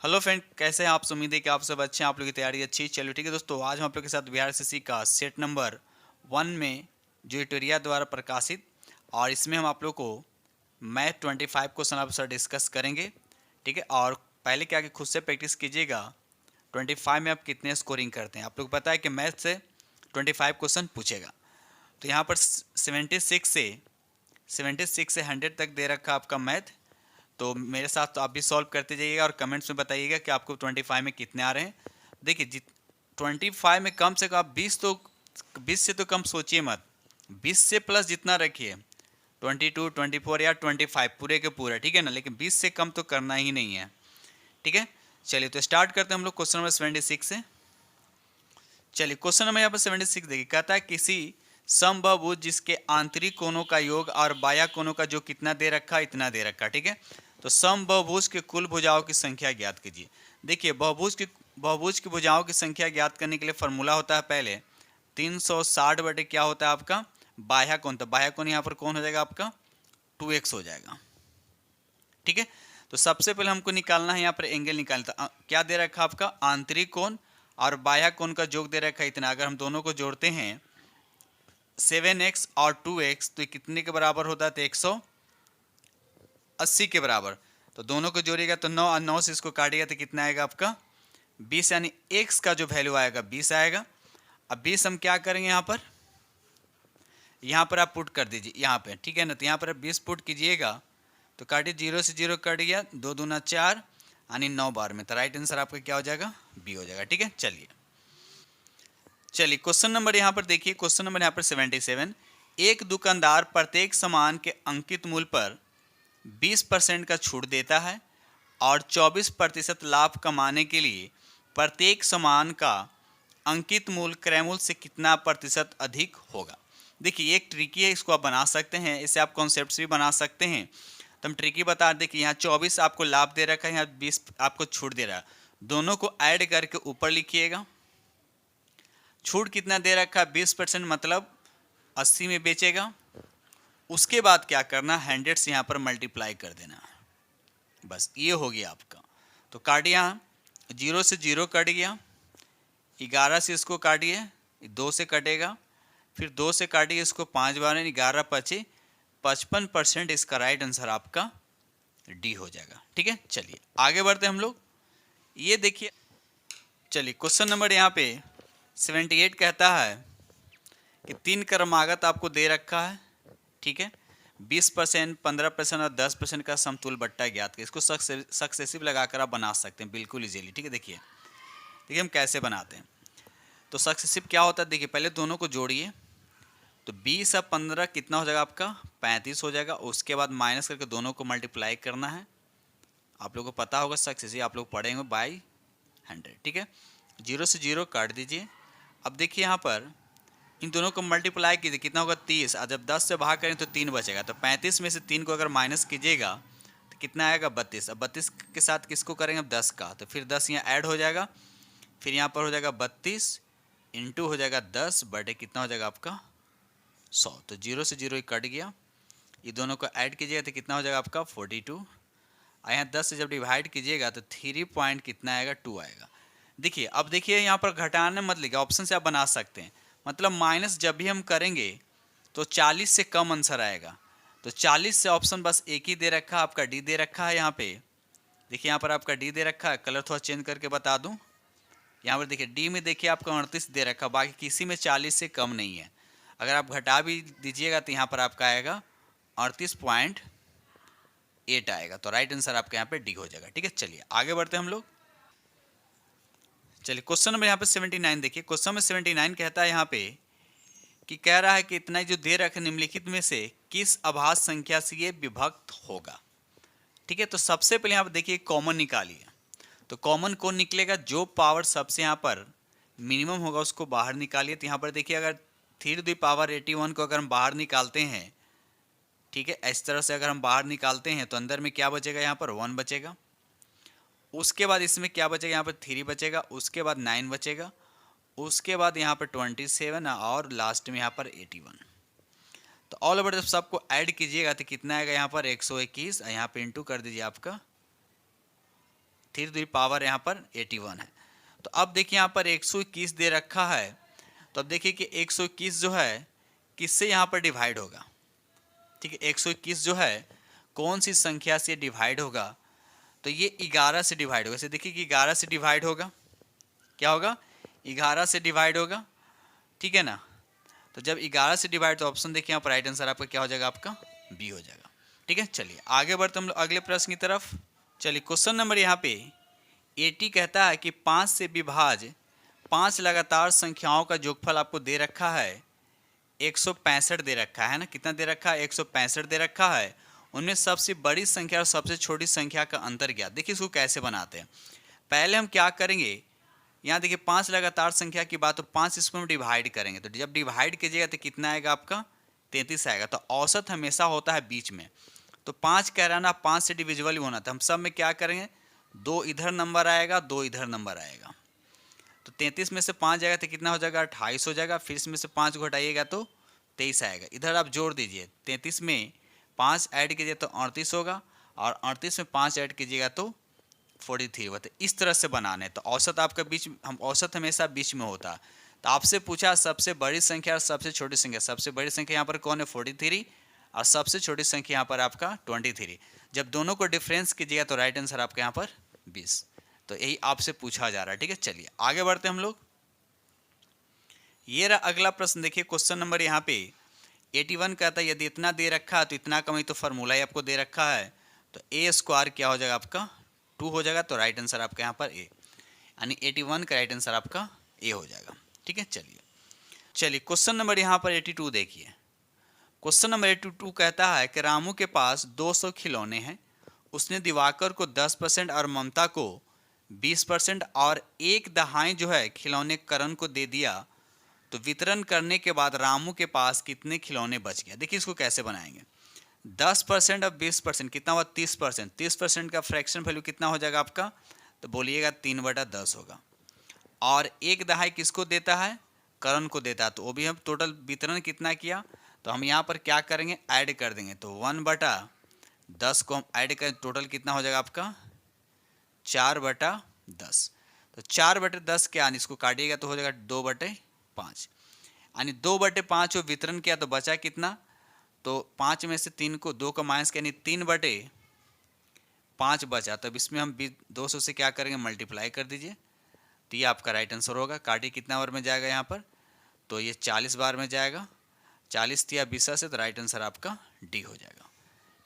Hello friend, कैसे हैं आप। उम्मीद है कि आप सब अच्छे हैं, आप लोग की तैयारी अच्छी है। चलो ठीक है दोस्तों, आज हम आप लोग के साथ बिहार एसएससी का सेट नंबर 1 में जो एटोरिया द्वारा प्रकाशित और इसमें हम आप लोग को मैथ 25 क्वेश्चन आप सर डिस्कस करेंगे। ठीक है, और पहले क्या कि खुद से प्रैक्टिस कीजिएगा 25 में आप कितने स्कोरिंग करते हैं। आप लोग को पता है कि मैथ से 25 क्वेश्चन पूछेगा। तो यहाँ पर 76 से 100 तक दे रखा आपका मैथ। तो मेरे साथ तो आप भी सॉल्व करते जाइएगा और कमेंट्स में बताइएगा कि आपको 25 में कितने आ रहे हैं। देखिए 25 में कम से कम आप 20 से तो कम सोचिए मत। 20 से प्लस जितना रखिए, 22, 24 या 25 पूरे के पूरा, ठीक है ना। लेकिन 20 से कम तो करना ही नहीं है। ठीक है, चलिए तो स्टार्ट करते हैं हम लोग क्वेश्चन नंबर 76 से। चलिए क्वेश्चन नंबर यहाँ पर 76 देखिए, कहता है किसी समबाहु जिसके आंतरिक कोणों का योग और बाह्य कोणों का जो कितना दे रखा है, इतना दे रखा। ठीक है, तो समबाहुभुज के कुल भुजाओं की संख्या ज्ञात कीजिए। देखिए बहुभुज की भुजाओं की संख्या ज्ञात करने के लिए फॉर्मूला होता है पहले 360 बटे क्या होता है आपका बाह्य कोण। तो बाह्य कोण यहाँ पर कौन हो जाएगा आपका 2x हो जाएगा। ठीक है, तो सबसे पहले हमको निकालना है यहाँ पर एंगल निकालना। क्या दे रखा आपका आंतरिक कोण और बाह्य कोण का योग दे रखा है इतना। अगर हम दोनों को जोड़ते हैं 7x और 2x तो कितने के बराबर होता है, तो 180 के बराबर। तो दोनों को जोड़िएगा तो 9 और 9 से इसको काटिएगा तो कितना आएगा आपका 20, यानी x का जो वैल्यू आएगा 20 आएगा। अब 20 हम क्या करेंगे यहाँ पर आप पुट कर दीजिए यहाँ पे, ठीक है ना। तो यहाँ पर आप 20 पुट कीजिएगा तो काटिए, 0 से 0 कट गया, 2 दूना 4 यानी 9 बार में। तो राइट आंसर आपका क्या हो जाएगा, बी हो जाएगा। ठीक है, चलिए क्वेश्चन नंबर यहाँ पर देखिए, क्वेश्चन नंबर यहाँ पर 77। एक दुकानदार प्रत्येक सामान के अंकित मूल्य पर 20% का छूट देता है और 24% लाभ कमाने के लिए प्रत्येक सामान का अंकित मूल्य क्रय मूल्य से कितना प्रतिशत अधिक होगा। देखिए एक ट्रिकी है, इसको आप बना सकते हैं, इसे आप कॉन्सेप्ट्स भी बना सकते हैं। तो हम ट्रिकी बता दें कि यहाँ 24 आपको लाभ दे रखा है, यहाँ 20 आपको छूट दे रहा है। दोनों को ऐड करके ऊपर लिखिएगा। छूट कितना दे रखा है 20%, मतलब 80 में बेचेगा। उसके बाद क्या करना, 100 से यहाँ पर मल्टीप्लाई कर देना, बस ये हो गया आपका। तो काटिए, यहाँ 0 से 0 कट गया, 11 से इसको काटिए, 2 से कटेगा, फिर 2 से काटिए इसको 5 बार, 11 पचे 55%। इसका राइट आंसर आपका डी हो जाएगा। ठीक है, चलिए आगे बढ़ते हम लोग। ये देखिए, चलिए क्वेश्चन नंबर यहाँ पे 78 कहता है कि 3 क्रमागत आपको दे रखा है। ठीक है, 20%, 15% और 10% का समतुल बट्टा ज्ञात कर। इसको सक्सेसिव लगाकर आप बना सकते हैं बिल्कुल इजीली। ठीक है, देखिए हम कैसे बनाते हैं। तो सक्सेसिव क्या होता है, देखिए पहले दोनों को जोड़िए। तो 20 और 15 कितना हो जाएगा आपका 35 हो जाएगा। उसके बाद माइनस करके दोनों को मल्टीप्लाई करना है। आप लोगों को पता होगा सक्सेसिव, आप लोग पढ़ेंगे बाई 100। ठीक है, 0 से 0 काट दीजिए। अब देखिए यहाँ पर इन दोनों को मल्टीप्लाई कीजिए, कितना होगा 30, और जब 10 से भाग करें तो 3 बचेगा। तो 35 में से 3 को अगर माइनस कीजिएगा तो कितना आएगा 32। अब 32 के साथ किसको करेंगे अब 10 का, तो फिर 10 यहाँ ऐड हो जाएगा, फिर यहाँ पर हो जाएगा 32 इंटू हो जाएगा 10 बटे कितना हो जाएगा आपका 100। तो 0 से 0 ही कट गया, ये दोनों को ऐड कीजिएगा तो कितना हो जाएगा आपका 42। और यहाँ 10 से जब डिवाइड कीजिएगा तो 3 पॉइंट कितना आएगा 2 आएगा। देखिए अब देखिए यहाँ पर घटाने मत लिखिए, ऑप्शन से आप बना सकते हैं। मतलब माइनस जब भी हम करेंगे तो 40 से कम आंसर आएगा। तो 40 से ऑप्शन बस एक ही दे रखा है, आपका डी दे रखा है। यहाँ पे देखिए, यहाँ पर आपका डी दे रखा है। कलर थोड़ा चेंज करके बता दूं, यहाँ पर देखिए डी में देखिए आपका 38 दे रखा, बाकी किसी में 40 से कम नहीं है। अगर आप घटा भी दीजिएगा तो यहाँ पर आपका आएगा 38.8 आएगा। तो राइट आंसर आपका यहाँ पे डी हो जाएगा। ठीक है, चलिए आगे बढ़ते हैं हम लोग। चलिए क्वेश्चन नंबर यहाँ पे 79 देखिए, क्वेश्चन में 79 कहता है यहाँ पे कि कह रहा है कि इतना जो दे रखा निम्नलिखित में से किस अभाज्य संख्या से ये विभक्त होगा। ठीक है, तो सबसे पहले यहाँ पर देखिए कॉमन निकालिए। तो कॉमन कौन निकलेगा, जो पावर सबसे यहाँ पर मिनिमम होगा उसको बाहर निकालिए। तो यहाँ पर देखिए अगर 3 to the power 81 को अगर हम बाहर निकालते हैं, ठीक है, इस तरह से अगर हम बाहर निकालते हैं तो अंदर में क्या बचेगा, यहाँ पर 1 बचेगा। उसके बाद इसमें क्या बचेगा, यहाँ पर 3 बचेगा। उसके बाद 9 बचेगा। उसके बाद यहाँ पर 27 और लास्ट में यहाँ पर 81। तो ऑल ओवर जब सबको ऐड कीजिएगा तो कितना आएगा यहाँ पर 121, यहाँ पे इंटू कर दीजिए आपका 3 टू द पावर यहाँ पर 81 है। तो अब देखिए यहाँ पर 121 दे रखा है, तो अब देखिए कि 121 जो है किससे यहाँ पर डिवाइड होगा। ठीक है, 121 जो है कौन सी संख्या से डिवाइड होगा, तो ये 11 से डिवाइड होगा। जैसे देखिए कि 11 से डिवाइड होगा, क्या होगा, 11 से डिवाइड होगा। ठीक है ना, तो जब 11 से डिवाइड, तो ऑप्शन देखिए यहाँ पर राइट आंसर आपका क्या हो जाएगा, आपका बी हो जाएगा। ठीक है, चलिए आगे बढ़ते हम लोग अगले प्रश्न की तरफ। चलिए क्वेश्चन नंबर यहाँ पे 80 कहता है कि 5 से विभाज्य 5 लगातार संख्याओं का योगफल आपको दे रखा है 165 दे रखा है ना, कितना दे रखा है, 165 दे रखा है। उनमें सबसे बड़ी संख्या और सबसे छोटी संख्या का अंतर क्या। देखिए इसको कैसे बनाते हैं। पहले हम क्या करेंगे, यहाँ देखिए 5 लगातार संख्या की बात, तो 5 इसको हम डिवाइड करेंगे, तो जब डिवाइड कीजिएगा तो कितना आएगा, आपका 33 आएगा। तो औसत हमेशा होता है बीच में, तो 5 कह रहा ना 5 से डिविजिबल ही होना था। हम सब में क्या करेंगे, 2 इधर नंबर आएगा, 2 इधर नंबर आएगा, तो 33 में से 5 जाएगा तो कितना हो जाएगा, 28 हो जाएगा। फिर इसमें से 5 घटाइएगा तो 23 आएगा। इधर आप जोड़ दीजिए, 33 में 5 ऐड कीजिए तो 38 होगा, और 38 में 5 ऐड कीजिएगा तो 43 होता है। इस तरह से बनाने, तो औसत आपका बीच, हम औसत हमेशा बीच में होता है। तो आपसे पूछा सबसे बड़ी संख्या और सबसे छोटी संख्या, सबसे बड़ी संख्या यहाँ पर कौन है, 43, और सबसे छोटी संख्या यहाँ पर आपका 23। जब दोनों को डिफरेंस कीजिएगा तो राइट आंसर आपका यहाँ पर 20। तो यही आपसे पूछा जा रहा है। ठीक है, चलिए आगे बढ़ते हम लोग। ये रहा अगला प्रश्न, देखिए क्वेश्चन नंबर यहाँ पे 81 कहता है यदि इतना दे रखा है तो इतना कमी, तो फॉर्मूला ही आपको दे रखा है, तो ए स्क्वायर क्या हो जाएगा, आपका 2 हो जाएगा। तो राइट आंसर आपका यहाँ पर ए, यानी 81 का राइट आंसर आपका ए हो जाएगा। ठीक है, चलिए क्वेश्चन नंबर यहाँ पर 82 देखिए। क्वेश्चन नंबर 82 कहता है कि रामू के पास 200 खिलौने हैं, उसने दिवाकर को 10% और ममता को 20% और 1/2 जो है खिलौने करण को दे दिया, तो वितरण करने के बाद रामू के पास कितने खिलौने बच गया। देखिए इसको कैसे बनाएंगे, 10% और 20% कितना हुआ, 30%। 30% का फ्रैक्शन वैल्यू कितना हो जाएगा आपका, तो बोलिएगा 3/10 होगा। और 1/2 किसको देता है, करण को देता है, तो वो भी हम टोटल वितरण कितना किया, तो हम यहाँ पर क्या करेंगे, ऐड कर देंगे। तो 1/10 को हम ऐड करें, टोटल कितना हो जाएगा आपका 4/10। तो 4/10 क्या, इसको काटिएगा तो हो जाएगा 2/5, यानी 2/5 को वितरण किया तो बचा कितना, तो 5 में से 3 को 2 का माइनस किया, यानी 3/5 बचा। तब इसमें हम 200 से क्या करेंगे, मल्टीप्लाई कर दीजिए, तो ये आपका राइट आंसर होगा। काटिए कितना बार में जाएगा यहाँ पर, तो ये 40 बार में जाएगा। 40 दिया 20 से, तो राइट आंसर आपका डी हो जाएगा।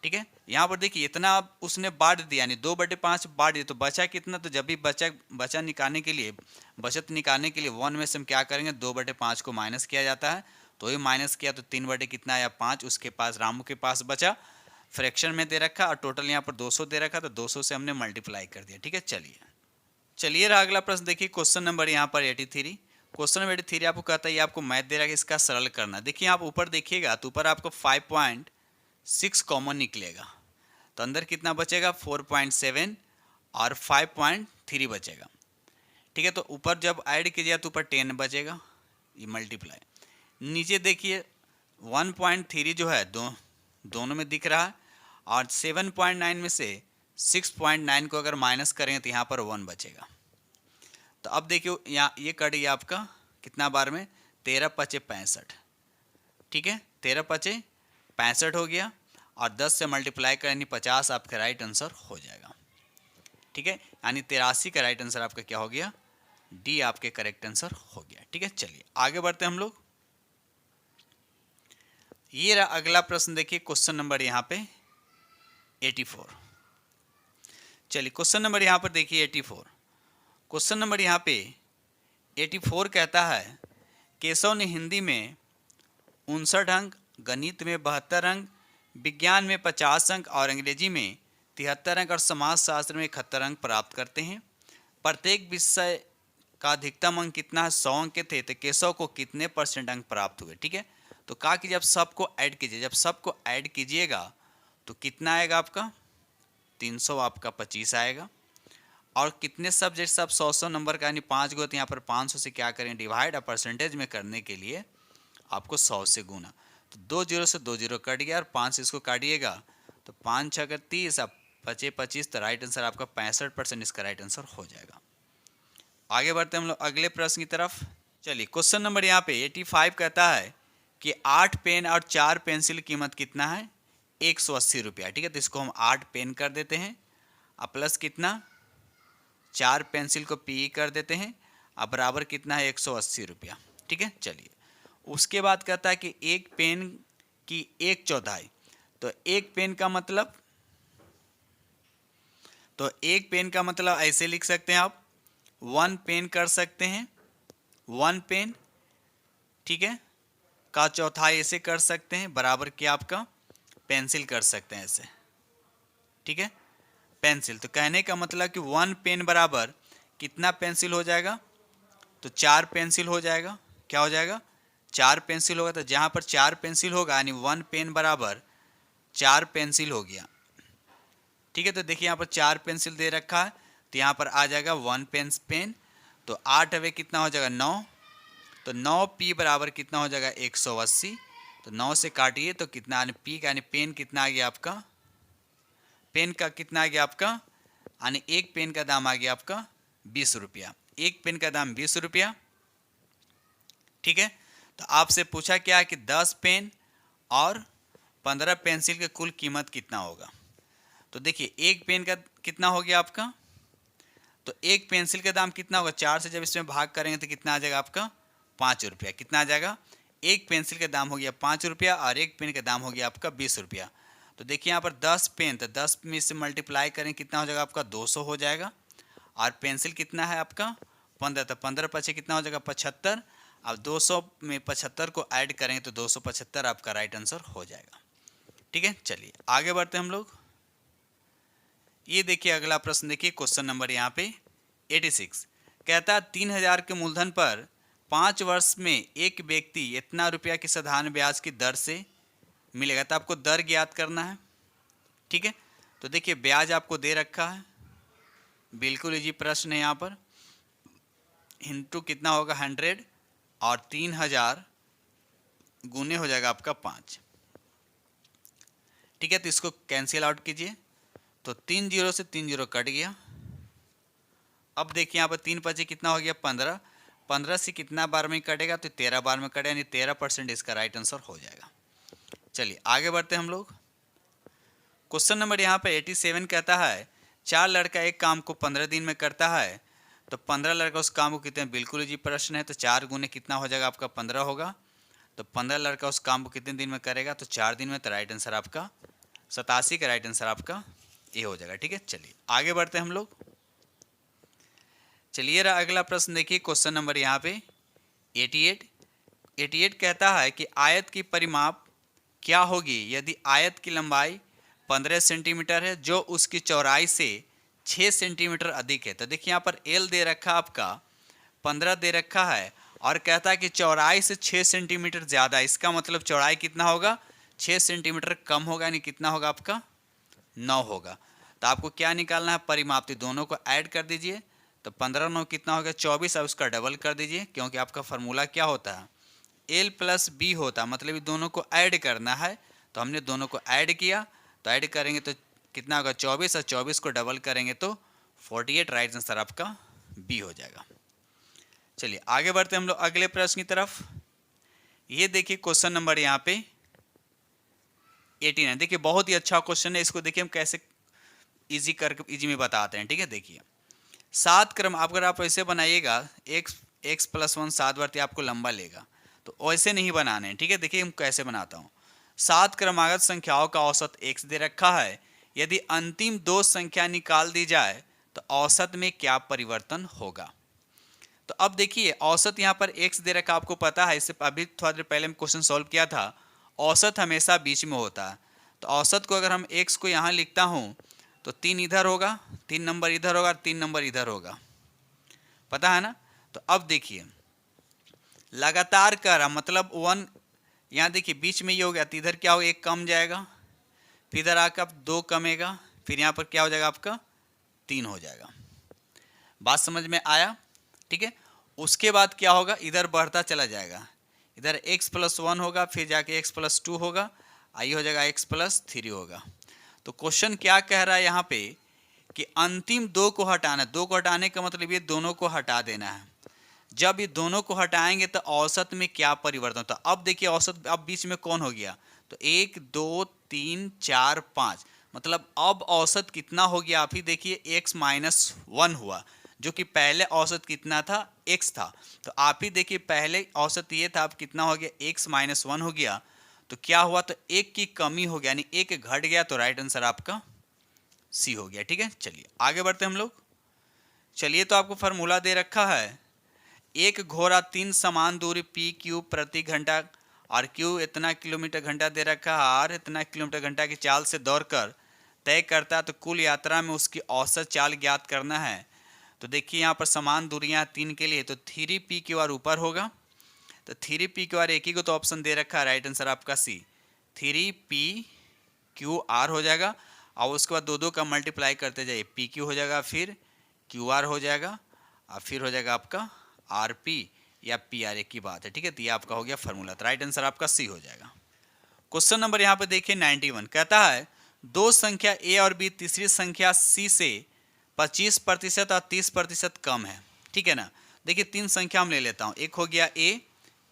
ठीक है, यहाँ पर देखिए इतना उसने बांट दिया, यानी 2/5 बांट दिया, तो बचा कितना, तो जब भी बचा निकालने के लिए, बचत निकालने के लिए 1 में से हम क्या करेंगे, 2/5 को माइनस किया जाता है। तो ये माइनस किया तो 3 कितना आया 5, उसके पास रामू के पास बचा, फ्रैक्शन में दे रखा, और टोटल यहाँ पर 200 दे रखा, तो 200 से हमने मल्टीप्लाई कर दिया। ठीक है, चलिए रहा अगला प्रश्न, देखिए क्वेश्चन नंबर यहाँ पर 83। क्वेश्चन नंबर 83 आपको कहता है, ये आपको मैथ दे रहा है, इसका सरल करना। देखिए आप ऊपर देखिएगा तो ऊपर आपको 5.6 कॉमन निकलेगा, तो अंदर कितना बचेगा, 4.7 और 5.3 बचेगा। ठीक है, तो ऊपर जब ऐड कीजिएगा तो ऊपर 10 बचेगा, ये मल्टीप्लाई। नीचे देखिए 1.3 जो है दोनों में दिख रहा है, और 7.9 में से 6.9 को अगर माइनस करेंगे तो यहाँ पर 1 बचेगा। तो अब देखिए यहाँ ये कट गया आपका कितना बार में, 13×5 = 65। ठीक है, 13×5 = 65 हो गया, और 10 से मल्टीप्लाई करें 50, आपका राइट आंसर हो जाएगा। ठीक है, यानी 83 का राइट आंसर आपका क्या हो गया, डी आपके करेक्ट आंसर हो गया। ठीक है, चलिए आगे बढ़ते हैं हम लोग। ये रहा अगला प्रश्न, देखिए क्वेश्चन नंबर यहाँ पे 84। चलिए क्वेश्चन नंबर यहाँ पर देखिए 84। क्वेश्चन नंबर यहाँ पे 84 कहता है केशव ने हिंदी में 59 अंक, गणित में 72 अंक, विज्ञान में 50 अंक और अंग्रेजी में 73 अंक और समाजशास्त्र में 71 अंक प्राप्त करते हैं। प्रत्येक विषय का अधिकतम अंक कितना है, 100 अंक के थे, तो केशव को कितने % अंक प्राप्त हुए। ठीक है, तो कहा कि जब सबको ऐड कीजिए, जब सबको ऐड कीजिएगा तो कितना आएगा आपका 300, आपका 25 आएगा। और कितने सब्जेक्ट सब 100 नंबर का, यानी 5 गो, तो यहाँ पर 500 से क्या करें डिवाइड, और परसेंटेज में करने के लिए आपको 100 से गुना, तो 2 0 से 2 0 कट गया, और 5 से इसको काटिएगा तो 5 6 30, अब बचे 25, तो राइट आंसर आपका 65% इसका राइट आंसर हो जाएगा। आगे बढ़ते हैं हम लोग अगले प्रश्न की तरफ। चलिए क्वेश्चन नंबर यहाँ पे 85 कहता है कि 8 पेन और 4 पेंसिल की कीमत कितना है? 180 रुपया। ठीक है, तो इसको हम 8 पेन कर देते हैं और प्लस कितना 4 पेंसिल को पी कर देते हैं और बराबर कितना है 180 रुपया। ठीक है, चलिए उसके बाद कहता है कि एक पेन की 1/4, तो एक पेन का मतलब, तो एक पेन का मतलब ऐसे लिख सकते हैं आप, 1 पेन कर सकते हैं, 1 पेन, ठीक है, का चौथाई ऐसे कर सकते हैं, बराबर क्या आपका पेंसिल कर सकते हैं ऐसे। ठीक है, पेंसिल, तो कहने का मतलब कि 1 पेन बराबर कितना पेंसिल हो जाएगा? तो 4 पेंसिल हो जाएगा। क्या हो जाएगा? 4 पेंसिल होगा। तो जहाँ पर 4 पेंसिल होगा यानी 1 पेन बराबर 4 पेंसिल हो गया। ठीक है, तो देखिए यहाँ पर 4 पेंसिल दे रखा है, तो यहाँ पर आ जाएगा 1 पेन। तो 8 हवे कितना हो जाएगा 9, तो 9 पी बराबर कितना हो जाएगा 180। तो 9 से काटिए तो कितना यानी पी का यानी पेन कितना आ गया आपका, पेन का कितना आ गया आपका, यानी एक पेन का दाम आ गया आपका 20 रुपया। एक पेन का दाम 20 रुपया। ठीक है, तो आपसे पूछा क्या है कि 10 पेन और 15 पेंसिल की कुल कीमत कितना होगा? तो देखिए एक पेन का कितना हो गया आपका, तो एक पेंसिल का दाम कितना होगा, 4 से जब इसमें भाग करेंगे तो कितना आ जाएगा आपका 5 रुपया। कितना आ जाएगा? एक पेंसिल का दाम हो गया 5 रुपया और एक पेन का दाम हो गया आपका 20 रुपया। तो देखिए यहाँ पर 10 पेन, तो 10 में इससे मल्टीप्लाई करें कितना हो जाएगा आपका 200 हो जाएगा। और पेंसिल कितना है आपका 15, तो 15 पचे कितना हो जाएगा 75। अब 200 में 75 को ऐड करेंगे तो 275 आपका राइट आंसर हो जाएगा। ठीक है, चलिए आगे बढ़ते हैं हम लोग। ये देखिए अगला प्रश्न, देखिए क्वेश्चन नंबर यहाँ पे 86 कहता है 3000 के मूलधन पर 5 वर्ष में एक व्यक्ति इतना रुपया की साधारण ब्याज की दर से मिलेगा। तो आपको दर ज्ञात करना है। ठीक है, तो देखिए ब्याज आपको दे रखा है, बिल्कुल इजी प्रश्न है। यहाँ पर इंटू कितना होगा 100 और 3000 गुने हो जाएगा आपका 5। ठीक है, तो इसको कैंसिल आउट कीजिए, तो 3 जीरो से 3 जीरो कट गया। अब देखिए यहाँ पर 3 पचे कितना हो गया 15, 15 से कितना बार में कटेगा, तो 13 बार में कटेगा, यानी 13% इसका राइट आंसर हो जाएगा। चलिए आगे बढ़ते हैं हम लोग। क्वेश्चन नंबर यहाँ पे 87 कहता है 4 लड़का एक काम को 15 दिन में करता है, तो 15 लड़का उस काम को कितने, बिल्कुल जी प्रश्न है। तो 4 गुने कितना हो जाएगा आपका 15 होगा, तो 15 लड़का उस काम को कितने दिन में करेगा, तो 4 दिन में। तो राइट आंसर आपका 87 का राइट आंसर आपका ये हो जाएगा। ठीक है, चलिए आगे बढ़ते हैं हम लोग। चलिए रहा अगला प्रश्न, देखिए क्वेश्चन नंबर यहाँ पे 88 कहता है कि आयत की परिमाप क्या होगी यदि आयत की लंबाई 15 सेंटीमीटर है जो उसकी चौड़ाई से 6 सेंटीमीटर अधिक है। तो देखिए यहाँ पर एल दे रखा आपका 15 दे रखा है और कहता है कि चौड़ाई से 6 सेंटीमीटर ज़्यादा है। इसका मतलब चौड़ाई कितना होगा 6 सेंटीमीटर कम होगा, यानी कितना होगा आपका 9 होगा। तो आपको क्या निकालना है परिमाप, तो दोनों को ऐड कर दीजिए, तो 15 9 कितना होगा 24, और उसका डबल कर दीजिए, क्योंकि आपका फार्मूला क्या होता है एल प्लस बी होता है, मतलब ये दोनों को ऐड करना है। तो हमने दोनों को ऐड किया, तो ऐड करेंगे तो कितना होगा 24, और 24 को डबल करेंगे तो 48, राइट आंसर आपका बी हो जाएगा। चलिए आगे बढ़ते हम लोग अगले प्रश्न की तरफ। ये देखिए क्वेश्चन नंबर यहाँ पे 89, देखिए बहुत ही अच्छा क्वेश्चन है। इसको देखिए हम कैसे इजी में बताते हैं। ठीक है, देखिए 7 क्रम अगर आप ऐसे बनाइएगा x प्लस 1 7 बार आपको लंबा लेगा, तो वैसे नहीं बनाने हैं। ठीक है, देखिए हम कैसे बनाता हूँ। 7 क्रमागत संख्याओं का औसत x दे रखा है, यदि अंतिम 2 संख्या निकाल दी जाए तो औसत में क्या परिवर्तन होगा। तो अब देखिए औसत यहाँ पर x दे रखा, आपको पता है, इससे अभी थोड़ा देर पहले हम क्वेश्चन सॉल्व किया था। औसत हमेशा बीच में होता है, तो औसत को अगर हम x को यहाँ लिखता हूँ तो 3 इधर होगा, 3 नंबर इधर होगा, 3 नंबर इधर होगा, पता है ना। तो अब देखिए लगातार कर रहा मतलब 1, यहाँ देखिए बीच में ये हो गया, तो इधर क्या होगा 1 कम जाएगा, फिर इधर आकर अब 2 कमेगा, फिर यहाँ पर क्या हो जाएगा आपका 3 हो जाएगा। बात समझ में आया। ठीक है, उसके बाद क्या होगा इधर बढ़ता चला जाएगा, इधर x प्लस 1 होगा, फिर जाके x प्लस 2 होगा, आई हो जाएगा x प्लस 3 होगा। तो क्वेश्चन क्या कह रहा है यहाँ पे कि अंतिम दो को हटाना। दो को हटाने का मतलब ये दोनों को हटा देना है। जब ये दोनों को हटाएंगे तो औसत में क्या परिवर्तन होता है। अब देखिए औसत अब बीच में कौन हो गया, तो 1 2 3 4 5, मतलब अब औसत कितना हो गया आप ही देखिए, x माइनस 1 हुआ, जो कि पहले औसत कितना था, x था। तो आप ही देखिए पहले औसत ये था, अब कितना हो गया, x माइनस 1 हो गया। तो क्या हुआ, तो एक की कमी हो गया, यानी एक घट गया, तो राइट आंसर आपका सी हो गया। ठीक है, चलिए आगे बढ़ते हम लोग। चलिए तो आपको फार्मूला दे रखा है, एक घोड़ा 3 समान दूरी पी क्यू प्रति घंटा और क्यू इतना किलोमीटर घंटा दे रखा है और इतना किलोमीटर घंटा की चाल से दौड़कर तय करता है, तो कुल यात्रा में उसकी औसत चाल ज्ञात करना है। तो देखिए यहाँ पर समान दूरियां 3 के लिए, तो 3 पी क्यू आर ऊपर होगा, तो 3 पी क्यू आर एक ही को तो ऑप्शन दे रखा है, राइट आंसर आपका सी, 3 पी क्यू आर हो जाएगा। और उसके बाद दो दो का मल्टीप्लाई करते जाइए, पी क्यू हो जाएगा, फिर क्यू आर हो जाएगा, और फिर हो जाएगा आपका आर पी या पी आर, एक की बात है। ठीक है, तो ये आपका हो गया फार्मूला, तो राइट आंसर आपका सी हो जाएगा। क्वेश्चन नंबर यहाँ पे देखिए 91, कहता है दो संख्या ए और बी तीसरी संख्या सी से 25% और 30% कम है। ठीक है ना, देखिए तीन संख्या हम ले लेता हूँ, एक हो गया ए,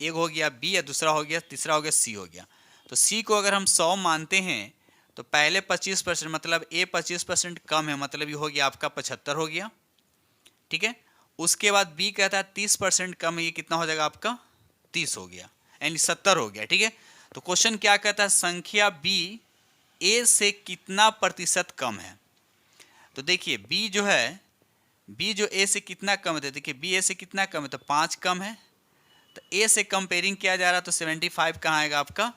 एक हो गया बी, या दूसरा हो गया, तीसरा हो गया सी हो गया। तो सी को अगर हम 100 मानते हैं तो पहले 25%, मतलब ए 25% कम है, मतलब ये हो गया आपका 75 हो गया। ठीक है, उसके बाद बी कहता है 30% कम है, ये कितना हो जाएगा आपका 30 हो गया, यानी 70 हो गया। ठीक है, तो क्वेश्चन क्या कहता है, संख्या बी ए से कितना प्रतिशत कम है। तो देखिए बी जो है, बी जो ए से कितना कम है, देखिए बी ए से कितना कम है, तो 5 कम है। तो ए से कंपेयरिंग किया जा रहा है, तो 75 कहाँ आएगा आपका,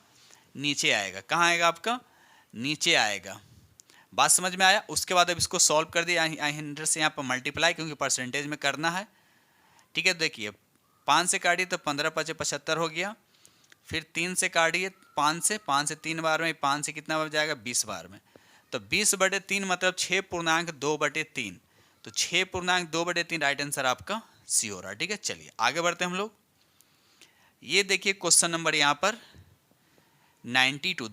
नीचे आएगा। कहाँ आएगा आपका, नीचे आएगा। बात समझ में आया। उसके बाद अब इसको सॉल्व कर दिया, 100 से यहाँ पर मल्टीप्लाई, क्योंकि परसेंटेज में करना है। ठीक है, देखिए 5 से काटिए तो 15 × 5 = 75 हो गया, फिर 3 से काटिए 5 से 3 बार में, 5 से कितना हो जाएगा 20 बार में, तो 20/3 मतलब 6.2/3, तो 6.2/3 राइट आंसर आपका सी हो रहा है। ठीक है, चलिए आगे बढ़ते हैं हम लोग। ये देखिए क्वेश्चन नंबर यहाँ पर 92,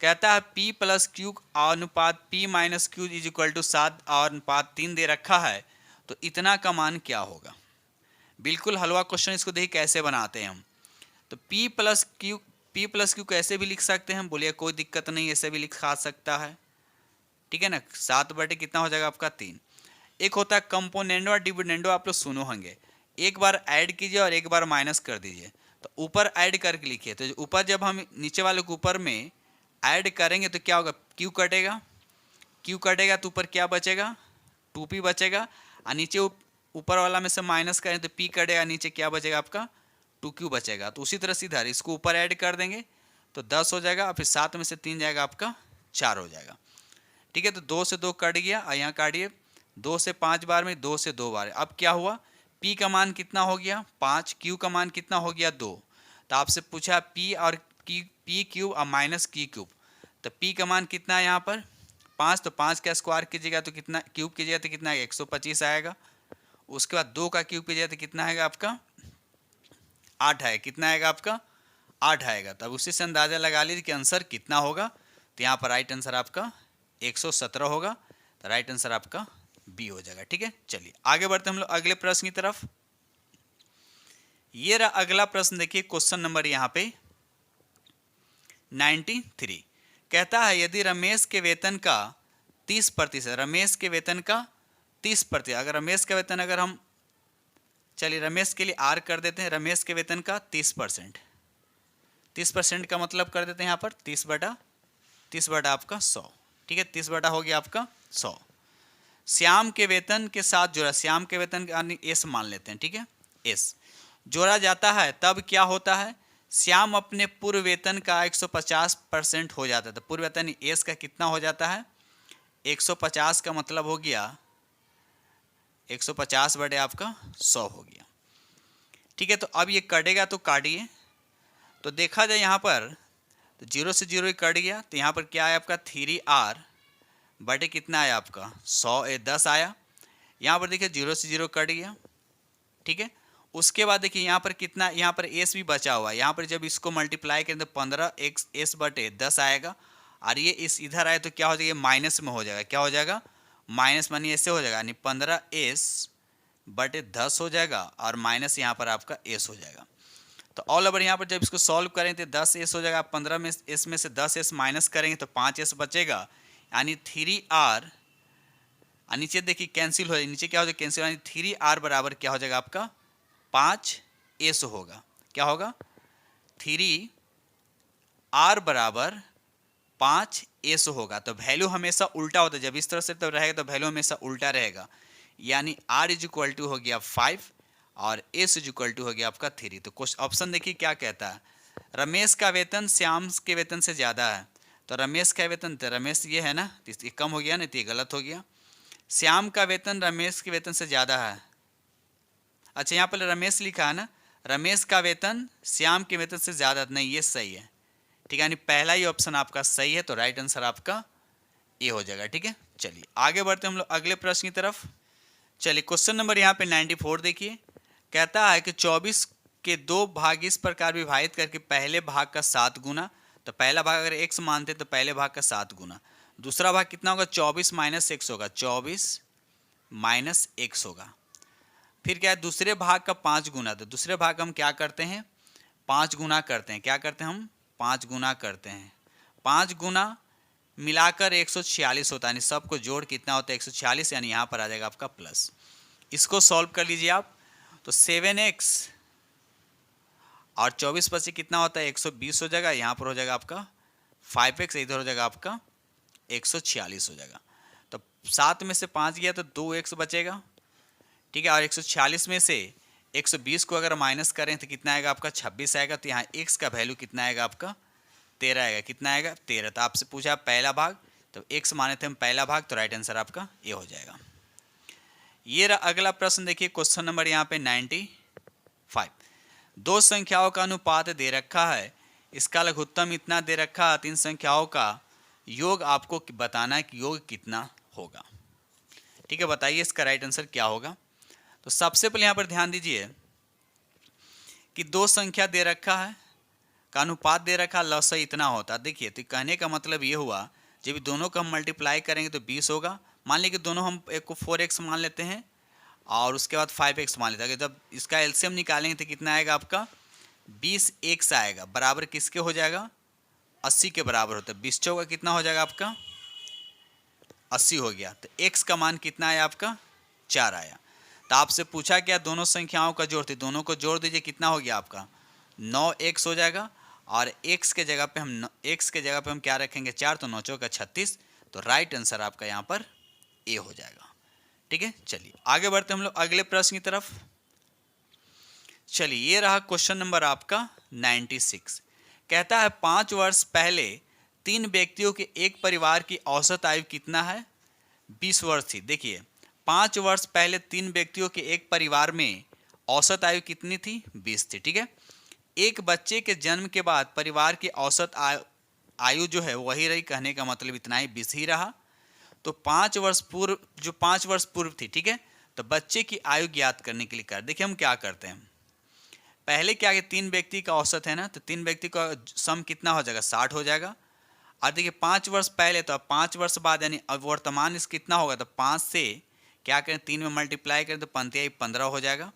कहता है P + Q अनुपात P - Q = 7:3 दे रखा है, तो इतना का मान क्या होगा। बिल्कुल हलवा क्वेश्चन, इसको देखिए कैसे बनाते हैं हम। तो P + Q कैसे भी लिख सकते हैं, बोलिए कोई दिक्कत नहीं, ऐसे भी लिखा सकता है। ठीक है ना, 7 बटे कितना हो जाएगा आपका 3। एक होता है कंपोनेंडो और डिविडेंडो, आप लोग सुनो होंगे, एक बार ऐड कीजिए और एक बार माइनस कर दीजिए। तो ऊपर ऐड करके लिखिए, तो ऊपर जब हम नीचे वाले के ऊपर में ऐड करेंगे तो क्या होगा, क्यू कटेगा, क्यू कटेगा तो ऊपर क्या बचेगा, 2p बचेगा, और नीचे ऊपर वाला में से माइनस करें तो p कटेगा, नीचे क्या बचेगा आपका 2q बचेगा। तो उसी तरह सीधा इसको ऊपर ऐड कर देंगे तो 10 हो जाएगा, और फिर 7 में से 3 जाएगा आपका 4 हो जाएगा। ठीक है, तो 2 से 2 कट गया, और यहाँ काटिए 2 से 5 बार में, 2 से 2 बार। अब क्या हुआ, p का मान कितना हो गया 5, q का मान कितना हो गया 2। तो आपसे पूछा p और p क्यूब और माइनस q क्यूब, तो p का मान कितना है यहाँ पर 5, तो 5 का स्क्वायर कीजिएगा तो कितना, क्यूब कीजिएगा तो कितना आएगा 125 आएगा। उसके बाद 2 का क्यूब कीजिएगा तो कितना आएगा आपका 8 है, कितना आएगा आपका 8 आएगा। तब उसी से अंदाज़ा लगा लीजिए कि आंसर कितना होगा। तो यहाँ पर राइट आंसर आपका 117 होगा, तो राइट आंसर आपका बी हो जाएगा। ठीक है, चलिए आगे बढ़ते हम लोग अगले प्रश्न की तरफ। ये रहा अगला प्रश्न, देखिए क्वेश्चन नंबर यहाँ पे 93, कहता है यदि रमेश के वेतन का 30%, रमेश के वेतन का 30%, अगर रमेश का वेतन, अगर हम चलिए रमेश के लिए आर कर देते हैं, रमेश के वेतन का 30%, 30% का मतलब कर देते हैं यहाँ पर 30 बटा आपका 100। ठीक है, 30 बटा हो गया आपका 100। श्याम के वेतन के साथ जोड़ा, श्याम के वेतन का एस मान लेते हैं। ठीक है, एस जोड़ा जाता है तब क्या होता है, श्याम अपने पूर्व वेतन का 150% हो जाता है। तो पूर्व वेतन एस का कितना हो जाता है 150 का मतलब हो गया 150 बटे आपका 100 हो गया। ठीक है, तो अब ये कटेगा तो काटिए, तो देखा जाए यहाँ पर तो 0 से 0 ही कट गया, तो यहाँ पर क्या आया आपका 3r बटे कितना आया आपका 100 10 आया। यहाँ पर देखिए 0 से 0 कट गया। ठीक है, उसके बाद देखिए यहाँ पर कितना, यहाँ पर एस भी बचा हुआ है, यहाँ पर जब इसको मल्टीप्लाई करें तो 15 एस बटे 10 आएगा, और ये इस इधर आए तो क्या हो जाएगा, माइनस में हो जाएगा। क्या हो जाएगा, माइनस मानिए ऐसे हो जाएगा, यानी 15s/10 हो जाएगा और माइनस यहाँ पर आपका s हो जाएगा। तो ऑल ओवर यहाँ पर जब इसको सॉल्व करें तो 10s हो जाएगा, 15 में s में से 10s माइनस करेंगे तो 5s बचेगा, यानी 3r, नीचे देखिए कैंसिल हो जाएगा, नीचे क्या हो जाएगा, कैंसिल, यानी 3r बराबर क्या हो जाएगा आपका 5s होगा। क्या होगा, 3r बराबर 5s होगा। तो वैल्यू हमेशा उल्टा होता है, जब इस तरह से तो रहेगा तो वैल्यू हमेशा उल्टा रहेगा, यानी r इज इक्वल टू हो गया 5 और s इज इक्वल टू हो गया आपका 3। तो क्वेश्चन ऑप्शन देखिए क्या कहता है, रमेश का वेतन श्याम के वेतन से ज़्यादा है। तो रमेश का वेतन, तो रमेश ये है ना, तो ये कम हो गया ना, तो ये गलत हो गया। श्याम का वेतन रमेश के वेतन से ज़्यादा है। अच्छा यहाँ पर रमेश लिखा है ना, रमेश का वेतन श्याम के वेतन से ज़्यादा नहीं, ये सही है। ठीक है, यानी पहला ही ऑप्शन आपका सही है, तो राइट आंसर आपका ए हो जाएगा। ठीक है, चलिए आगे बढ़ते हम लोग अगले प्रश्न की तरफ। चलिए क्वेश्चन नंबर यहाँ पे 94 देखिए, कहता है कि 24 के 2 भाग इस प्रकार विभाजित करके पहले भाग का 7 गुना, तो पहला भाग अगर x मानते तो पहले भाग का 7 गुना, दूसरा भाग कितना होगा, 24 माइनस x होगा, 24 माइनस x होगा। फिर क्या है, दूसरे भाग का 5 गुना, तो दूसरे भाग हम क्या करते हैं, 5 गुना करते हैं। क्या करते हैं हम, 5 गुना करते हैं। 5 गुना मिलाकर 146 होता है, यानी सबको जोड़ कितना होता है 146, यानी यहाँ पर आ जाएगा आपका प्लस। इसको सॉल्व कर लीजिए आप, तो 7x और 24 पर से कितना होता है 120 हो जाएगा, यहाँ पर हो जाएगा आपका 5x, इधर हो जाएगा आपका 146 हो जाएगा। तो 7 में से 5 गया तो 2x बचेगा। ठीक है, और 146 में से 120 को अगर माइनस करें तो कितना आएगा आपका 26 आएगा। तो यहाँ x का वैल्यू कितना आएगा आपका 13 आएगा। कितना आएगा 13। तो आपसे पूछा पहला भाग, तो x माने थे हम पहला भाग, तो राइट आंसर आपका ए हो जाएगा। ये रहा अगला प्रश्न देखिए, क्वेश्चन नंबर यहाँ पे 95। दो संख्याओं का अनुपात दे रखा है, इसका लघुत्तम इतना दे रखा है, 3 संख्याओं का योग आपको बताना है कि योग कितना होगा। ठीक है, बताइए इसका राइट आंसर क्या होगा। तो सबसे पहले यहाँ पर ध्यान दीजिए कि दो संख्या दे रखा है का अनुपात दे रखा, लसा इतना होता। देखिए तो कहने का मतलब ये हुआ, जब दोनों को हम मल्टीप्लाई करेंगे तो 20 होगा। मान लीजिए कि दोनों हम एक को 4x मान लेते हैं और उसके बाद 5x मान लेते हैं। जब इसका एलसीएम निकालेंगे तो कितना आएगा आपका 20x आएगा, बराबर किसके हो जाएगा 80 के बराबर होता है। 20 चौका कितना हो जाएगा आपका 80 हो गया। तो x का मान कितना आया आपका 4 आया। तो आपसे पूछा क्या दोनों संख्याओं का जोड़, दोनों को जोड़ दीजिए, कितना हो गया आपका 9x हो जाएगा। और x के जगह पे हम क्या रखेंगे 4, तो 9 चौका 36। तो राइट आंसर आपका यहाँ पर ए हो जाएगा। ठीक है, चलिए आगे बढ़ते हम लोग अगले प्रश्न की तरफ। चलिए ये रहा क्वेश्चन नंबर आपका 96। कहता है 5 वर्ष पहले 3 व्यक्तियों के एक परिवार की औसत आयु कितना है 20 वर्ष थी। देखिए 5 वर्ष पहले 3 व्यक्तियों के एक परिवार में औसत आयु कितनी थी 20 थी। ठीक है, एक बच्चे के जन्म के बाद परिवार की औसत आयु जो है वही रही, कहने का मतलब इतना ही 20 ही रहा। तो 5 वर्ष पूर्व, जो 5 वर्ष पूर्व थी, ठीक है, तो बच्चे की आयु ज्ञात करने के लिए कर, देखिए हम क्या करते हैं, पहले क्या है 3 व्यक्ति का औसत है ना, तो 3 व्यक्ति का सम कितना हो जाएगा 60 हो जाएगा। और देखिए 5 वर्ष पहले, तो अब 5 वर्ष बाद यानी अब वर्तमान इस कितना होगा, तो 5 से क्या करें 3 में मल्टीप्लाई करें तो 15 हो जाएगा,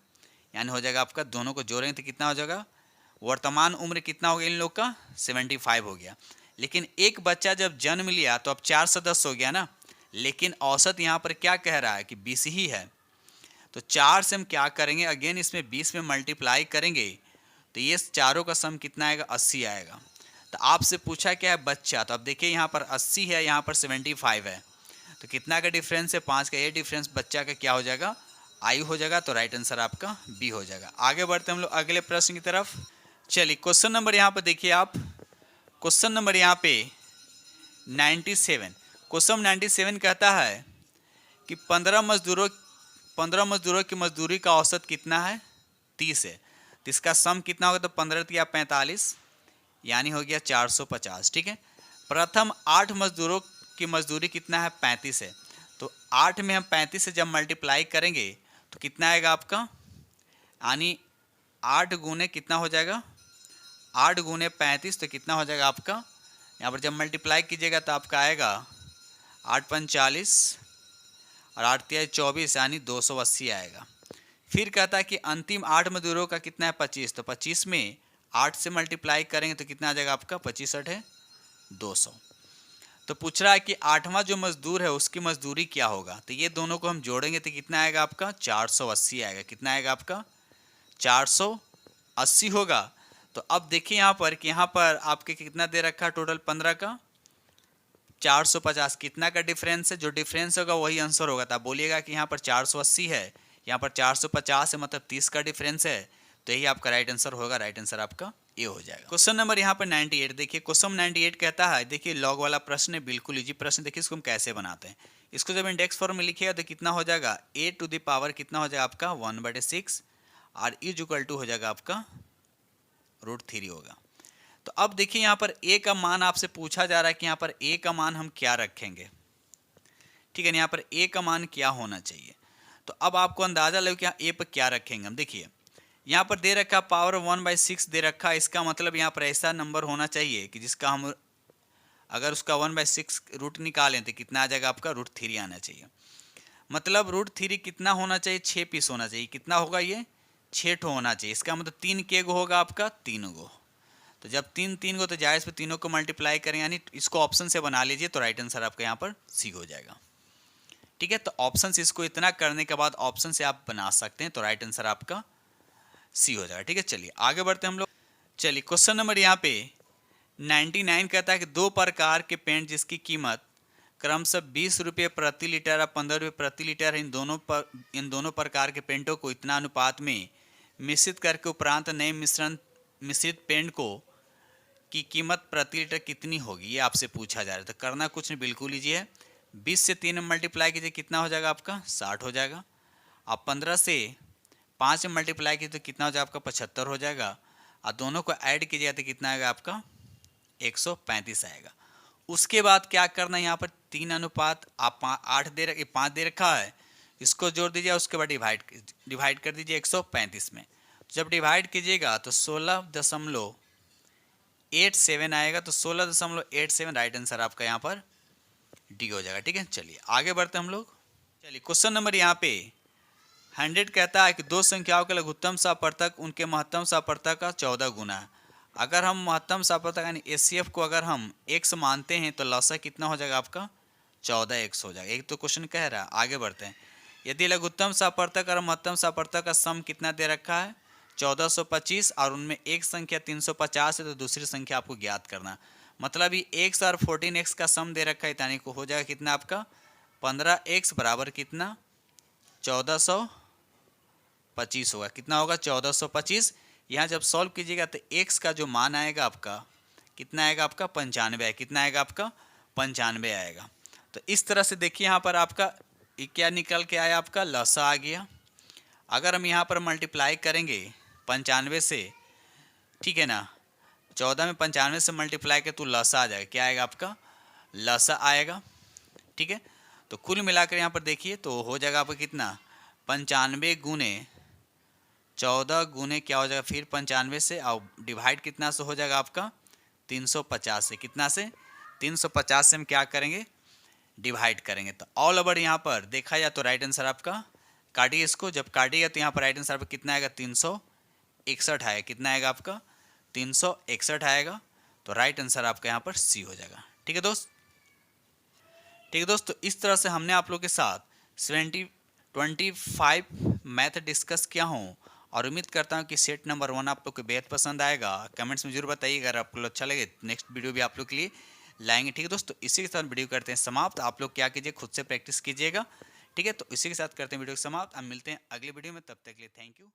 यानी हो जाएगा आपका, दोनों को जोड़ेंगे तो कितना हो जाएगा, वर्तमान उम्र कितना हो गया इन लोग का 75 हो गया। लेकिन एक बच्चा जब जन्म लिया तो अब 4 से 10 हो गया ना, लेकिन औसत यहाँ पर क्या कह रहा है कि 20 ही है। तो 4 से हम क्या करेंगे, अगेन इसमें 20 में मल्टीप्लाई करेंगे तो ये चारों का सम कितना आएगा 80 आएगा। तो आपसे पूछा क्या है बच्चा, तो अब देखिए यहाँ पर 80 है, यहाँ पर 75 है, तो कितना का डिफरेंस है 5 का, ये डिफरेंस बच्चा का क्या हो जाएगा आयु हो जाएगा। तो राइट आंसर आपका बी हो जाएगा। आगे बढ़ते हम लोग अगले प्रश्न की तरफ। चलिए क्वेश्चन नंबर यहाँ पर देखिए आप, क्वेश्चन नंबर यहाँ पे 97, क्वेश्चन 97 कहता है कि 15 मजदूरों की मजदूरी का औसत कितना है 30 है। तो इसका सम कितना होगा, तो 15 या 45 यानी हो गया 450। ठीक है, प्रथम 8 मजदूरों की मजदूरी कितना है 35 है। तो 8 में हम 35 से जब मल्टीप्लाई करेंगे तो कितना आएगा आपका, यानी 8 गुने कितना हो जाएगा 8 गुने 35, तो कितना हो जाएगा आपका, यहाँ पर जब मल्टीप्लाई कीजिएगा तो आपका आएगा 8 पंच 40 और 8 तिया 24 यानी 280 आएगा। फिर कहता है कि अंतिम 8 मजदूरों का कितना है 25, तो 25 में 8 से मल्टीप्लाई करेंगे तो कितना आ जाएगा आपका 25 है 200। तो पूछ रहा है कि 8वां जो मजदूर है उसकी मजदूरी क्या होगा, तो ये दोनों को हम जोड़ेंगे तो कितना आएगा आपका 480 आएगा। कितना आएगा आपका 480 होगा। तो अब देखिए यहाँ पर कि यहाँ पर आपके कितना दे रखा है टोटल 15 का 450, कितना का डिफरेंस है, जो डिफरेंस होगा वही आंसर होगा। तो आप बोलिएगा कि यहाँ पर 480 है, यहाँ पर 450 है, मतलब 30 का डिफरेंस है, तो यही आपका राइट आंसर होगा। राइट आंसर आपका ये हो जाएगा। क्वेश्चन नंबर यहाँ पर 98 देखिए, क्वेश्चन 98 कहता है, देखिए लॉग वाला प्रश्न है, बिल्कुल इजी प्रश्न। देखिए इसको हम कैसे बनाते हैं। इसको जब इंडेक्स फॉर्म में लिखिएगा तो कितना हो जाएगा a टू द पावर कितना हो जाएगा आपका 1/6 और इज इक्वल टू हो जाएगा आपका √3 होगा। तो अब देखिए यहाँ पर a का मान आपसे पूछा जा रहा है कि यहाँ पर a का मान हम क्या रखेंगे। ठीक है, यहाँ पर a का मान क्या होना चाहिए। तो अब आपको अंदाजा लगे कि यहाँ a पर क्या रखेंगे हम। देखिए यहाँ पर दे रखा पावर 1/6 दे रखा, इसका मतलब यहाँ पर ऐसा नंबर होना चाहिए कि जिसका हम अगर उसका 1/6 रूट निकालें तो कितना आ जाएगा आपका √3 आना चाहिए। मतलब √3 कितना होना चाहिए 6 पीस होना चाहिए। कितना होगा ये 6 ठो होना चाहिए। इसका मतलब 3 के गो होगा आपका 3 गो। तो जब 3 गो तो जाहिर इस पर तीनों को मल्टीप्लाई करें, यानी इसको ऑप्शन से बना लीजिए तो राइट आंसर आपका यहाँ पर सी हो जाएगा। ठीक है, तो ऑप्शन से इसको इतना करने के बाद ऑप्शन से आप बना सकते हैं, तो राइट आंसर आपका सी हो जाएगा। ठीक है, चलिए आगे बढ़ते हैं हम लोग। चलिए क्वेश्चन नंबर यहाँ पे 99 कहता है कि 2 प्रकार के पेंट जिसकी कीमत क्रमशः 20 रुपये प्रति लीटर और 15 रुपये प्रति लीटर है, इन दोनों प्रकार के पेंटों को इतना अनुपात में मिश्रित करके उपरांत नए मिश्रित पेंट को की कीमत प्रति लीटर कितनी होगी, ये आपसे पूछा जा रहा है। तो करना कुछ नहीं, बिल्कुल ईजी है। 20 से 3 मल्टीप्लाई कीजिए कितना हो जाएगा आपका 60 हो जाएगा। अब 15 से 5 में मल्टीप्लाई कीजिए तो कितना हो जाएगा आपका 75 हो जाएगा। और दोनों को ऐड कीजिएगा तो कितना आएगा आपका 135 आएगा। उसके बाद क्या करना है, यहाँ पर 3 अनुपात आप 5 दे रखा है, इसको जोड़ दीजिए, उसके बाद डिवाइड कर दीजिए 135 में। जब डिवाइड कीजिएगा तो 16.87 आएगा। तो 16.87 राइट आंसर आपका यहाँ पर डी हो जाएगा। ठीक है, चलिए आगे बढ़ते हम लोग। चलिए क्वेश्चन नंबर यहाँ पे 100 कहता है कि 2 संख्याओं के लघुत्तम सहप्रवर्तक उनके महत्तम सहप्रवर्तक का 14 गुना है। अगर हम महत्तम सहप्रवर्तक यानी एचसीएफ को अगर हम x मानते हैं तो लसा कितना हो जाएगा आपका 14x हो जाएगा। एक तो क्वेश्चन कह रहा है, आगे बढ़ते हैं। यदि लघुत्तम सहप्रवर्तक और महत्तम सहप्रवर्तक का सम कितना दे रखा है 1425 और उनमें एक संख्या 350 है, तो दूसरी संख्या आपको ज्ञात करना। मतलब ये x और 14x का सम दे रखा है, यानी को हो जाएगा कितना आपका 15x बराबर कितना 1425 होगा। कितना होगा 1425। यहाँ जब सॉल्व कीजिएगा तो x का जो मान आएगा आपका कितना आएगा आपका 95 है। कितना आएगा आपका 95 आएगा। तो इस तरह से देखिए यहाँ पर आपका क्या निकल के आया, आपका लसा आ गया। अगर हम यहाँ पर मल्टीप्लाई करेंगे 95 से, ठीक है ना, 14 में 95 से मल्टीप्लाई के तो लसा आ जाएगा। क्या आएगा आपका लसा आएगा। ठीक है, तो कुल मिलाकर यहाँ पर देखिए तो हो जाएगा आपका कितना 95 गुने 14 गुने क्या हो जाएगा फिर 95 से, और डिवाइड कितना से हो जाएगा आपका 350 से। कितना से 350 से हम क्या करेंगे डिवाइड करेंगे। तो ऑल ओवर यहाँ पर देखा जाए तो राइट आंसर आपका काटिए इसको, जब काटिएगा तो यहाँ पर राइट आंसर आपका कितना आएगा 361 आएगा। कितना आएगा आपका 361 आएगा। तो राइट आंसर आपका यहाँ पर सी हो जाएगा। ठीक है दोस्त, ठीक है दोस्त। तो इस तरह से हमने आप लोग के साथ 25 मैथ डिस्कस किया हूँ और उम्मीद करता हूँ कि सेट नंबर 1 आप लोग को बेहद पसंद आएगा। कमेंट्स में जरूर बताइए, अगर आपको अच्छा लगे नेक्स्ट वीडियो भी आप लोग के लिए लाएंगे। ठीक है दोस्तों, इसी के साथ वीडियो करते हैं समाप्त। आप लोग क्या कीजिए खुद से प्रैक्टिस कीजिएगा। ठीक है, तो इसी के साथ करते हैं वीडियो समाप्त। हम मिलते हैं अगले वीडियो में, तब तक के लिए थैंक यू।